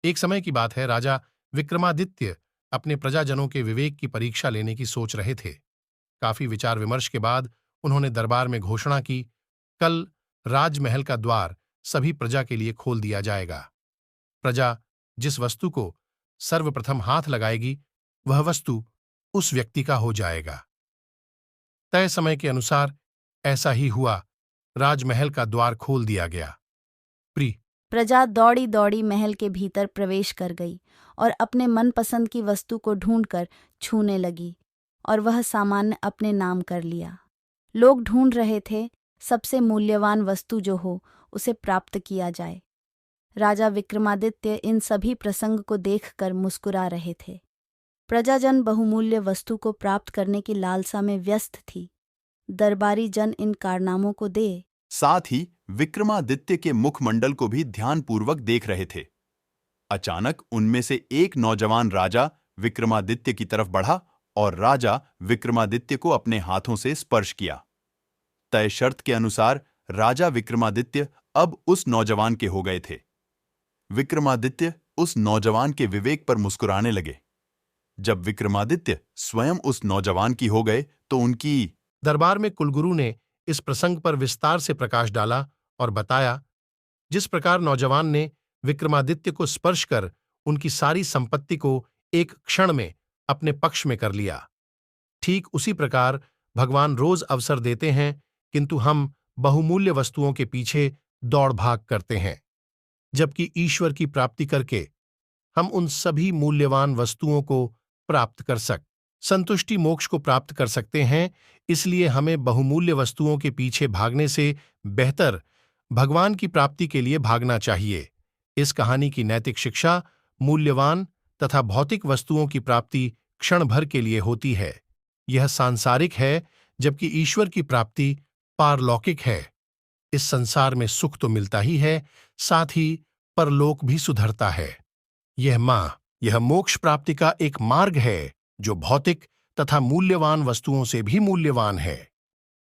एक समय की बात है, राजा विक्रमादित्य अपने प्रजाजनों के विवेक की परीक्षा लेने की सोच रहे थे। काफी विचार विमर्श के बाद उन्होंने दरबार में घोषणा की, कल राजमहल का द्वार सभी प्रजा के लिए खोल दिया जाएगा। प्रजा जिस वस्तु को सर्वप्रथम हाथ लगाएगी, वह वस्तु उस व्यक्ति का हो जाएगा। तय समय के अनुसार ऐसा ही हुआ। राजमहल का द्वार खोल दिया गया। प्री प्रजा दौड़ी दौड़ी महल के भीतर प्रवेश कर गई और अपने मनपसंद की वस्तु को ढूंढकर छूने लगी और वह सामान्य अपने नाम कर लिया। लोग ढूंढ रहे थे सबसे मूल्यवान वस्तु जो हो उसे प्राप्त किया जाए। राजा विक्रमादित्य इन सभी प्रसंग को देखकर मुस्कुरा रहे थे। प्रजाजन बहुमूल्य वस्तु को प्राप्त करने की लालसा में व्यस्त थी। दरबारी जन इन कारनामों को दे साथ ही विक्रमादित्य के मुखमंडल को भी ध्यानपूर्वक देख रहे थे। अचानक उनमें से एक नौजवान राजा विक्रमादित्य की तरफ बढ़ा और राजा विक्रमादित्य को अपने हाथों से स्पर्श किया। तय शर्त के अनुसार राजा विक्रमादित्य अब उस नौजवान के हो गए थे। विक्रमादित्य उस नौजवान के विवेक पर मुस्कुराने लगे। जब विक्रमादित्य स्वयं उस नौजवान की हो गए तो उनकी दरबार में कुलगुरु ने इस प्रसंग पर विस्तार से प्रकाश डाला और बताया, जिस प्रकार नौजवान ने विक्रमादित्य को स्पर्श कर उनकी सारी संपत्ति को एक क्षण में अपने पक्ष में कर लिया, ठीक उसी प्रकार भगवान रोज अवसर देते हैं, किंतु हम बहुमूल्य वस्तुओं के पीछे दौड़ भाग करते हैं, जबकि ईश्वर की प्राप्ति करके हम उन सभी मूल्यवान वस्तुओं को प्राप्त कर संतुष्टि मोक्ष को प्राप्त कर सकते हैं। इसलिए हमें बहुमूल्य वस्तुओं के पीछे भागने से बेहतर भगवान की प्राप्ति के लिए भागना चाहिए। इस कहानी की नैतिक शिक्षा मूल्यवान तथा भौतिक वस्तुओं की प्राप्ति क्षण भर के लिए होती है। यह सांसारिक है, जबकि ईश्वर की प्राप्ति पारलौकिक है। इस संसार में सुख तो मिलता ही है, साथ ही परलोक भी सुधरता है। यह मोक्ष प्राप्ति का एक मार्ग है जो भौतिक तथा मूल्यवान वस्तुओं से भी मूल्यवान है।